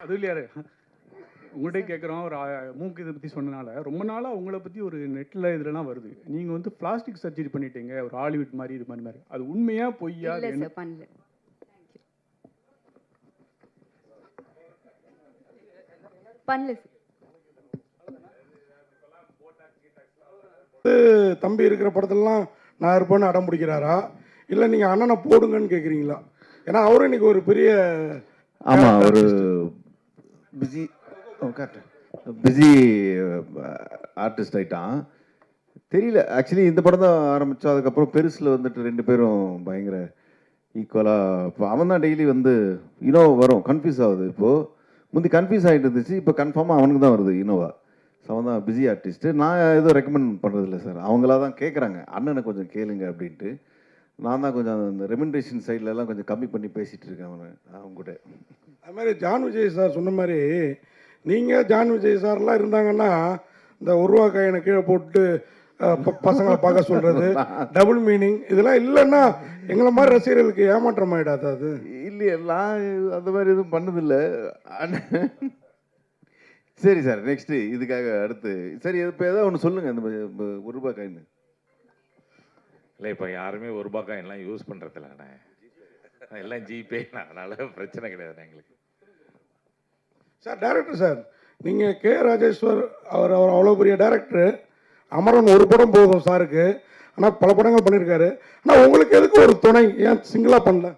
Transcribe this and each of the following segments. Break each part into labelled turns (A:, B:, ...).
A: அது இல்லையாரு உங்கள்கிட்ட கேட்குறோம். ஒரு மூக்கு இதை பற்றி சொன்னனால ரொம்ப நாளாக உங்களை பற்றி ஒரு நெட்டில் இதுலலாம் வருது. நீங்கள் வந்து பிளாஸ்டிக் சர்ஜரி பண்ணிட்டீங்க ஒரு ஹாலிவுட் மாதிரி இது மாதிரி அது உண்மையா பொய்யா?
B: இல்ல
A: அது என்ன?
B: சார், பண்ணல. பண்ணல சார்.
C: தம்பி இருக்கிற படத்துலலாம் நான் இருப்பேன்னு அடம் பிடிக்கிறாரா, இல்லை நீங்கள் அண்ணனை போடுங்கன்னு கேட்குறீங்களா? ஏன்னா அவரும் இன்னைக்கு ஒரு பெரிய
D: ஆமாம், ஒரு பிஸி ஆர்டிஸ்ட் ஆகிட்டான். தெரியல ஆக்சுவலி இந்த படம் தான் ஆரம்பித்தோம். அதுக்கப்புறம் பெருசில் வந்துட்டு ரெண்டு பேரும் பயங்கர ஈக்குவலாக. இப்போ அவன் தான் டெய்லி வந்து இனோவா வரும், கன்ஃபியூஸ் ஆகுது. இப்போது முந்தி கன்ஃபியூஸ் ஆகிட்டு இருந்துச்சு, இப்போ கன்ஃபார்மாக அவனுக்கு தான் வருது இனோவா. ஸோ அவன் தான் பிஸி ஆர்டிஸ்ட்டு. நான் எதுவும் ரெக்கமெண்ட் பண்ணுறதில்ல சார். அவங்களா தான் கேட்குறாங்க அண்ணனை கொஞ்சம் கேளுங்க அப்படின்ட்டு. நான் தான் கொஞ்சம் அந்த ரெமெண்டேஷன் சைட்லலாம் கொஞ்சம் கம்மி பண்ணி பேசிகிட்டு இருக்கேன் அவங்க கூட.
C: அது மாதிரி ஜான் விஜய் சார் சொன்ன மாதிரி நீங்கள் ஜான் விஜய் சார்லாம் இருந்தாங்கன்னா இந்த உருவா காயினை கீழே போட்டு பசங்களை பார்க்க சொல்கிறது, டபுள் மீனிங் இதெல்லாம் இல்லைன்னா எங்களை மாதிரி ரசிகர்களுக்கு ஏமாற்றம் ஆகிடாது. அது
D: இல்லையே, நான் அந்த மாதிரி எதுவும் பண்ணதில்லை. சரி சார், நெக்ஸ்ட்டு இதுக்காக அடுத்து சரி இப்போ ஏதோ ஒன்று சொல்லுங்கள். இந்த ஒரு ரூபாய் காயின்
E: இல்லை, இப்போ யாருமே ஒரு ரூபாய் காயின்லாம் யூஸ் பண்ணுறதில்லண்ணே, எல்லாம் ஜிபே. அதனால் பிரச்சனை கிடையாதுண்ணே எங்களுக்கு.
C: சார் டைரக்டர் சார், நீங்கள் கே ராஜேஸ்வர் அவர் அவ்வளோ பெரிய டைரக்டர். அமரன் ஒரு படம் போதும் சாருக்கு, ஆனால் பல படங்கள் பண்ணியிருக்காரு. ஆனால் உங்களுக்கு எதுக்கு ஒரு துணை, ஏன் சிங்கிளாக பண்ணல?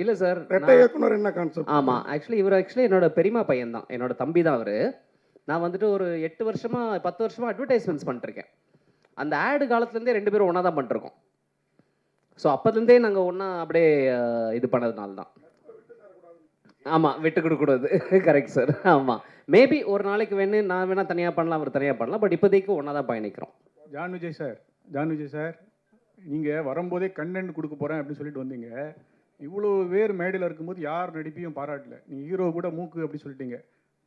F: இல்லை சார்,
C: ரெட்டை இயக்குனர் என்ன கான்செப்ட்?
F: ஆமாம், இவர் என்னோட பெரியமா பையன் தான், என்னோட தம்பி தான் அவர். நான் வந்துட்டு ஒரு 8 வருஷமாக 10 வருஷமாக அட்வர்டைஸ்மெண்ட்ஸ் பண்ணிருக்கேன். அந்த ஆடு காலத்துலேருந்தே ரெண்டு பேரும் ஒன்றா தான் பண்ணிருக்கோம். ஸோ அப்போதுலேருந்தே நாங்கள் ஒன்றா அப்படியே இது பண்ணதுனால தான். ஆமாம், விட்டு கொடுக்கூடாது. Correct sir. ஆமாம், மேபி ஒரு நாளைக்கு நான் வேணால் தனியாக பண்ணலாம், அவர் தனியாக பண்ணலாம். பட் இப்போதைக்கு ஒன்றா தான் பயணிக்கிறோம்.
A: ஜான் விஜய் சார், நீங்கள் வரும்போதே கண்டென்ட் கொடுக்க போகிறேன் அப்படின்னு சொல்லிட்டு வந்தீங்க. இவ்வளோ பேர் மேடையில் இருக்கும்போது யார் நடிப்பையும் பாராட்டல. நீங்கள் ஹீரோ கூட மூக்கு அப்படி சொல்லிட்டீங்க.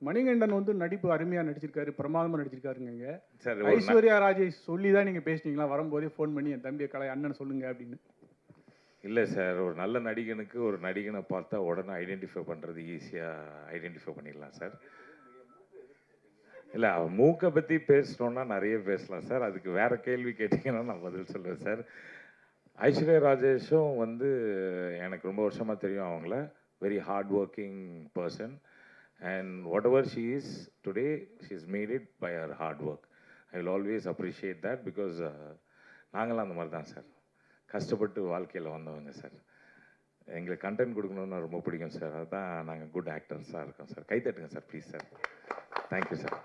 A: மணிகண்டன் வந்து நடிப்பு அருமையாக நடிச்சிருக்காரு, பிரமாதமாக நடிச்சிருக்காருங்க.
E: சார்,
A: ஐஸ்வர்யா ராஜேஷ் சொல்லி தான் நீங்கள் பேசிட்டீங்களா வரும்போதே ஃபோன் பண்ணி என் தம்பியை கலை அண்ணன் சொல்லுங்க அப்படின்னு?
E: இல்லை சார், ஒரு நல்ல நடிகனுக்கு ஒரு நடிகனை பார்த்தா உடனே ஐடென்டிஃபை பண்ணுறது ஈஸியாக ஐடென்டிஃபை பண்ணிடலாம் சார். இல்லை, அவன் மூக்கை பற்றி பேசணுன்னா நிறைய பேசலாம் சார். அதுக்கு வேறு கேள்வி கேட்டிங்கன்னா நான் பதில் சொல்லுவேன் சார். ஐஸ்வர்யா ராஜேஷும் வந்து எனக்கு ரொம்ப வருஷமாக தெரியும். அவங்கள very hard working person. And whatever she is today, she is made it by her hard work. I will always appreciate that. Because நாங்களாம் அந்த மாதிரி தான் சார், கஷ்டப்பட்டு வாழ்க்கையில் வந்தவங்க சார். எங்களுக்கு கண்டென்ட் கொடுக்கணுன்னு ரொம்ப பிடிக்கும் சார். அதுதான் நாங்கள் குட் ஆக்டர்ஸாக இருக்கோம் சார். கை தட்டுங்க sir please sir. Thank you sir.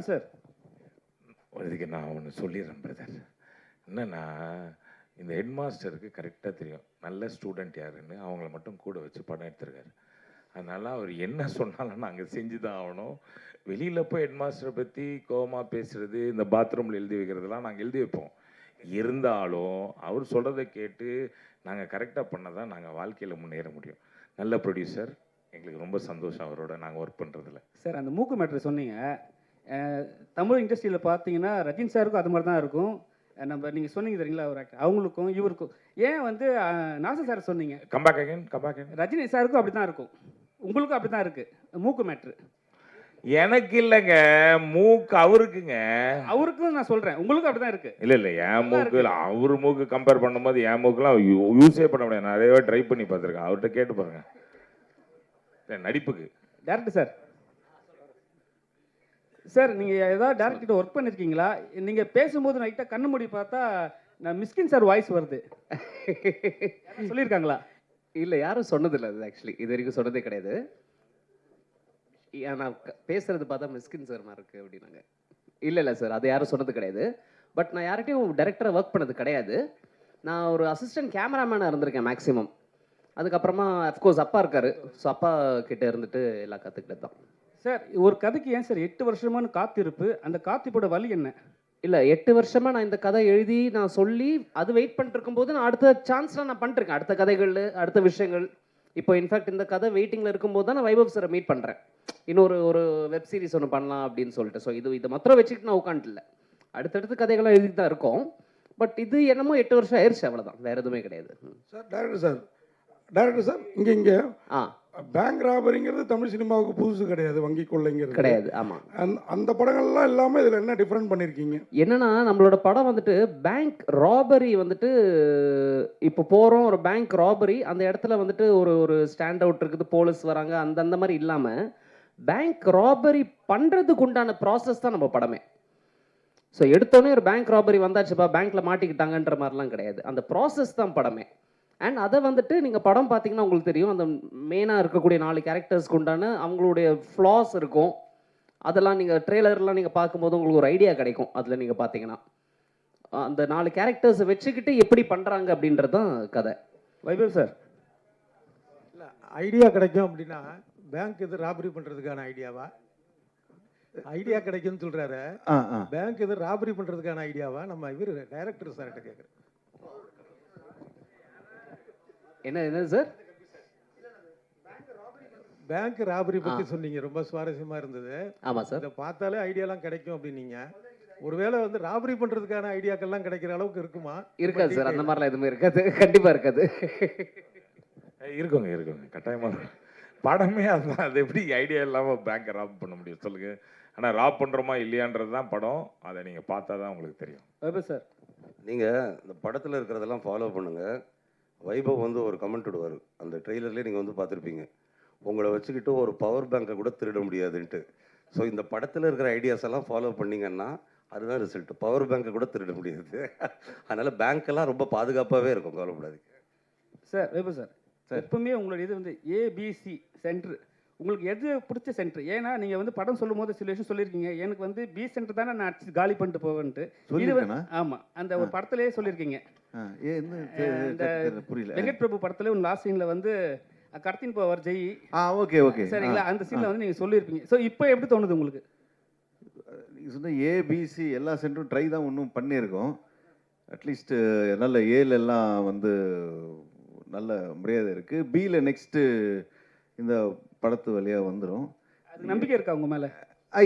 A: Sir,
E: இதுக்கு நான் ஒன்று சொல்லிடுறேன் பிரதர். என்னன்னா, இந்த ஹெட் மாஸ்டருக்கு கரெக்டாக தெரியும் நல்ல ஸ்டூடெண்ட் யாருன்னு. அவங்கள மட்டும் கூட வச்சு படம் எடுத்திருக்காரு. அதனால் அவர் என்ன சொன்னாலும் நாங்கள் செஞ்சு தான் ஆகணும். வெளியில் போய் ஹெட் மாஸ்டரை பற்றி கோபமாக பேசுகிறது, இந்த பாத்ரூமில் எழுதி வைக்கிறதுலாம் நாங்கள் எழுதி வைப்போம். இருந்தாலும் அவர் சொல்கிறத கேட்டு நாங்கள் கரெக்டாக பண்ண தான் நாங்கள் வாழ்க்கையில் முன்னேற முடியும். நல்ல ப்ரொடியூசர், எங்களுக்கு ரொம்ப சந்தோஷம் அவரோட நாங்கள் ஒர்க் பண்ணுறதில்ல.
G: சார், அந்த மூக்கு மேட்ரு சொன்னீங்க. தமிழ் இண்டஸ்ட்ரியில் பார்த்தீங்கன்னா ரஜினி சாருக்கும் அது மாதிரி தான் இருக்கும். நம்ம நீங்கள் சொன்னீங்க தெரியுங்களா, ஒரு ஆக்டர் அவங்களுக்கும் இவருக்கும். ஏன் வந்து நாசர் சார் சொன்னீங்க,
E: கம்பேக் அகைன்.
G: ரஜினி சாருக்கும் அப்படி தான் இருக்கும், உங்களுக்கும் அப்படி தான் இருக்குது மூக்கு மேட்ரு.
E: எனக்கு இல்லைங்க, மூக்கு அவருக்குங்க.
G: அவருக்கும் நான் சொல்கிறேன், உங்களுக்கும் அப்படி தான் இருக்குது.
E: இல்லை, என் மூக்கு அவர் மூக்கு கம்பேர் பண்ணும்போது என் மூக்குலாம் யூஸே பண்ண முடியாது. நிறையவே ட்ரை பண்ணி பார்த்துருக்கேன். அவர்கிட்ட கேட்டு பாருங்க நடிப்புக்கு.
G: டேரக்டர் சார், சார் நீங்கள் ஏதாவது டேரக்டர்கிட்ட ஒர்க் பண்ணியிருக்கீங்களா? நீங்கள் பேசும்போது நைட்டாக கண்ணு மூடி பார்த்தா நான் மிஸ்கின் சார் வாய்ஸ் வருது, சொல்லியிருக்காங்களா?
F: இல்லை, யாரும் சொன்னதில்லை. அது இது வரைக்கும் சொன்னதே கிடையாது. நான் பேசுறது பார்த்தா மிஸ்கின் சார் மாதிரி இருக்குது அப்படின்னாங்க. இல்லை சார், அது யாரும் சொன்னது கிடையாது. பட் நான் யார்கிட்டையும் டைரக்டராக ஒர்க் பண்ணது கிடையாது. நான் ஒரு அசிஸ்டன்ட் கேமராமேனாக இருந்திருக்கேன் மேக்ஸிமம். அதுக்கப்புறமா அஃப்கோர்ஸ் அப்பா இருக்கார். ஸோ அப்பா கிட்ட இருந்துட்டு எல்லாம் கற்றுக்கிட்டது தான்.
G: சார், ஒரு கதைக்கு ஏன் சார் 8 வருஷமான காத்திருப்பு? அந்த காத்திருப்போட வழி என்ன?
F: இல்லை, 8 வருஷமாக நான் இந்த கதை எழுதி நான் சொல்லி அது வெயிட் பண்ணிட்டு இருக்கும்போது நான் அடுத்த சான்ஸ்லாம் நான் பண்ணிருக்கேன். அடுத்த கதைகள், அடுத்த விஷயங்கள். இப்போ இன்ஃபேக்ட் இந்த கதை வெயிட்டிங்கில் இருக்கும்போது தான் நான் வைபவ் சாரை மீட் பண்ணுறேன். இன்னொரு வெப் சீரிஸ் ஒன்று பண்ணலாம் அப்படின்னு சொல்லிட்டு. ஸோ இதை மாத்திரம் வச்சுக்கிட்டு நான் உட்காந்துல அடுத்தடுத்து கதைகள்லாம் எழுதிட்டு தான் இருக்கோம். பட் இது என்னமோ 8 வருஷம் ஆயிடுச்சு, அவ்வளோதான், வேறு எதுவுமே கிடையாது.
C: Sir director sir, director sir இங்கே
F: ஆ
C: பேங்க் ராபரிங்கிறது தமிழ் சினிமாவுக்கு புதுசு கிடையாது, வங்கி கொள்ளைங்கிறது
F: கிடையாது. ஆமாம்.
C: அந்த படங்கள்லாம் இல்லாமல் இதில் என்ன டிஃப்ரெண்ட் பண்ணியிருக்கீங்க?
F: என்னன்னா நம்மளோட படம் வந்துட்டு பேங்க் ராபரி வந்துட்டு இப்போ போகிறோம் ஒரு பேங்க் ராபரி, அந்த இடத்துல வந்துட்டு ஒரு ஒரு ஸ்டாண்ட் அவுட் இருக்குது, போலீஸ் வராங்க, அந்த மாதிரி இல்லாமல் பேங்க் ராபரி பண்ணுறதுக்கு உண்டான ப்ராசஸ் தான் நம்ம படமே. ஸோ எடுத்தோடனே ஒரு பேங்க் ராபரி வந்தாச்சுப்பா பேங்க்கில் மாட்டிக்கிட்டாங்கன்ற மாதிரிலாம் கிடையாது, அந்த ப்ராசஸ் தான் படமே. அண்ட் அதை வந்துட்டு நீங்கள் படம் பார்த்தீங்கன்னா உங்களுக்கு தெரியும், அந்த மெயினாக இருக்கக்கூடிய 4 கேரக்டர்ஸ்க்கு உண்டான அவங்களுடைய ஃப்ளாஸ் இருக்கும். அதெல்லாம் நீங்கள் ட்ரெய்லர்லாம் நீங்கள் பார்க்கும்போது உங்களுக்கு ஒரு ஐடியா கிடைக்கும். அதில் நீங்கள் பார்த்தீங்கன்னா அந்த 4 கேரக்டர்ஸை வச்சுக்கிட்டு எப்படி பண்ணுறாங்க அப்படின்றது தான் கதை.
G: வைபவ் சார்,
H: இல்லை ஐடியா கிடைக்கும் அப்படின்னா பேங்க் இது ராபரி பண்ணுறதுக்கான ஐடியாவா? ஐடியா கிடைக்கும்னு சொல்கிறாரு. பேங்க் இது ராபரி பண்ணுறதுக்கான ஐடியாவா? நம்ம இவர் டைரக்டர் சார்கிட்ட கேட்குறேன்.
F: என்ன சார்?
H: பேங்க் ராபரி பற்றி சொன்னீங்க, ரொம்ப சுவாரஸ்யமாக இருந்தது.
F: ஆமாம் சார்.
H: இதை பார்த்தாலே ஐடியாலாம் கிடைக்கும் அப்படின்னீங்க. ஒருவேளை வந்து ராபரி பண்ணுறதுக்கான ஐடியாக்கள்லாம் கிடைக்கிற அளவுக்கு இருக்குமா?
F: இருக்காது சார், அந்த மாதிரிலாம் எதுவுமே இருக்காது, கண்டிப்பாக இருக்காது.
E: இருக்குங்க கட்டாயமாக. படமே அதுதான். அது எப்படி ஐடியா இல்லாமல் பேங்க்கை ராப் பண்ண முடியும் சொல்லுங்கள். ஆனால் ராப் பண்ணுறோமா இல்லையான்றது தான் படம். அதை நீங்கள் பார்த்தா தான் உங்களுக்கு தெரியும்.
G: வைபவ் சார்,
I: நீங்கள் இந்த படத்தில் இருக்கிறதெல்லாம் ஃபாலோ பண்ணுங்கள். வைபவ் வந்து ஒரு கமெண்ட் விடுவார், அந்த ட்ரெய்லர்லேயே நீங்கள் வந்து பார்த்துருப்பீங்க, உங்களை வச்சுக்கிட்டு ஒரு பவர் பேங்கை கூட திருட முடியாதுன்ட்டு. ஸோ இந்த படத்தில் இருக்கிற ஐடியாஸ் எல்லாம் ஃபாலோ பண்ணிங்கன்னா அதுதான் ரிசல்ட். பவர் பேங்கை கூட திருட முடியாது. அதனால் பேங்க்கெல்லாம் ரொம்ப பாதுகாப்பாகவே இருக்கும், கவலைப்படாது.
G: சார் வைபவ் சார், எப்பவுமே உங்களோட இது வந்து ஏபிசி சென்டர், உங்களுக்கு எது பிடிச்ச சென்டர்? ஏன்னா நீங்கள் வந்து படம் சொல்லும் போது சில விஷயம் சொல்லியிருக்கீங்க, எனக்கு வந்து பி சென்டர் தானே நான் அடிச்சு காலி பண்ணிட்டு போவேன்ட்டு. இது ஆமாம், அந்த ஒரு படத்துலேயே சொல்லியிருக்கீங்க.
D: புரியல.
G: வெங்கட் பிரபு படத்துல ஒரு லாஸ்ட் சீன்ல வந்து கடத்தின் போவார் ஜெய்.
D: ஓகே
G: சரிங்களா, அந்த சீன்ல வந்து நீங்கள் சொல்லியிருப்பீங்க. ஸோ இப்போ எப்படி தோணுது உங்களுக்கு?
D: நீங்கள் சொன்ன ஏபிசி எல்லா சென்டரும் ட்ரை தான் இன்னும் பண்ணியிருக்கோம். அட்லீஸ்ட் நல்ல ஏலெல்லாம் வந்து நல்ல மரியாதை இருக்குது. பியில் நெக்ஸ்ட்டு இந்த படத்து வழியாக வந்துடும்.
G: அது நம்பிக்கை இருக்கா உங்கள் மேலே?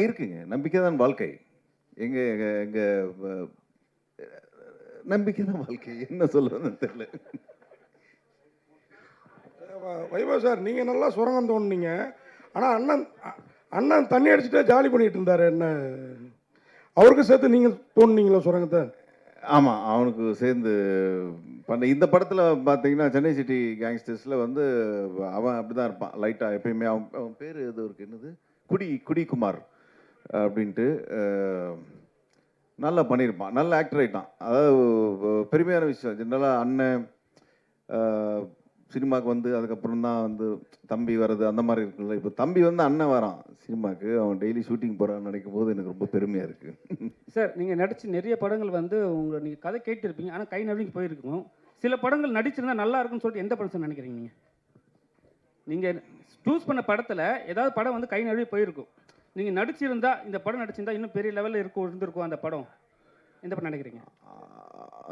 D: இருக்குங்க, நம்பிக்கை தான் வாழ்க்கை. எங்கள் நம்பிக்கை தான் வாழ்க்கை, என்ன சொல்கிறதுன்னு தெரியல.
C: வைபவ் சார், நீங்கள் நல்லா சுரங்கம் தோணுனீங்க, ஆனால் அண்ணன் தண்ணி அடிச்சுட்டே ஜாலி பண்ணிட்டு இருந்தார். என்ன அவருக்கு சேர்த்து நீங்கள் தோணுனீங்களா சுரங்கத்தை?
D: ஆமாம், அவனுக்கு சேர்ந்து பண்ண இந்த படத்தில் பார்த்தீங்கன்னா சென்னை சிட்டி கேங்ஸ்டர்ஸில் வந்து அவன் அப்படி தான் இருப்பான் லைட்டாக எப்பயுமே. அவன் பேர் எது இருக்கு, என்னது குடிக்குமார் அப்படின்ட்டு நல்லா பண்ணியிருப்பான், நல்ல ஆக்டர் ஆகிட்டான். அதாவது பெருமையான விஷயம். ஜென்ரலாக அண்ணன் சினிமாவுக்கு வந்து அதுக்கப்புறம் தான் வந்து தம்பி வர்றது அந்த மாதிரி இருக்குல்ல. இப்போ தம்பி வந்து அண்ணன் வரான் சினிமாவுக்கு, அவன் டெய்லி ஷூட்டிங் போகிறான்னு நினைக்கும் போது எனக்கு ரொம்ப பெருமையாக இருக்குது.
G: சார், நீங்கள் நடித்து நிறைய படங்கள் வந்து உங்களை நீங்கள் கதை கேட்டிருப்பீங்க, ஆனால் கை நழுவி போயிருக்கும். சில படங்கள் நடிச்சிருந்தா நல்லா இருக்குன்னு சொல்லிட்டு எந்த படம் சார் நினைக்கிறீங்க? நீங்கள் சூஸ் பண்ண படத்தில் ஏதாவது படம் வந்து கை நழுவி போயிருக்கும், நீங்கள் நடிச்சிருந்தா இந்த படம் நடிச்சிருந்தா இன்னும் பெரிய லெவலில் இருந்திருக்கும் அந்த படம், எந்த படம் நினைக்கிறீங்க?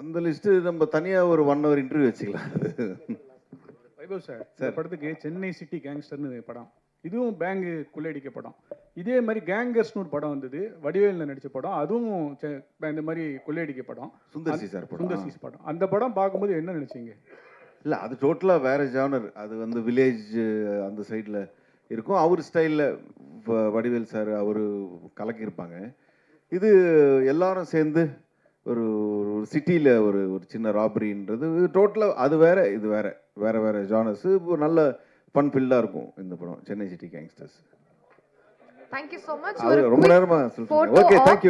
D: அந்த லிஸ்ட்டு நம்ம தனியாக ஒரு 1 hour இன்டர்வியூ வச்சுக்கலாம்.
A: வைபவ் சார், இந்த படத்துக்கு சென்னை சிட்டி கேங்ஸ்டர்னு படம், இதுவும் பேங்கு கொள்ளையடிக்க படம். இதே மாதிரி கேங்கர்ஸ்னு ஒரு படம் வந்தது, வடிவேலில் நடித்த படம், அதுவும் இந்த மாதிரி கொள்ளையடிக்க படம்,
D: சுந்தர் சி சார்
A: படம். அந்த படம் பார்க்கும்போது என்ன நினச்சிங்க?
D: இல்லை, அது டோட்டலாக வேறு ஜானர். அது வந்து வில்லேஜ் அந்த சைடில் இருக்கும். அவர் ஸ்டைலில் வடிவேல் சார் அவர் கலக்கியிருப்பாங்க. இது எல்லாரும் சேர்ந்து ஒரு ஒரு சிட்டியில் ஒரு ஒரு சின்ன ராபரின்றது டோட்டலாக அது வேறு, இது வேறு ஜானர்ஸு. நல்ல ஃபன் ஃபில்லாக இருக்கும் இந்த படம் Chennai city gangsters.
B: Thank you so much.
D: ரொம்ப நேரமாக சொல்லுங்கள். Okay, thank you.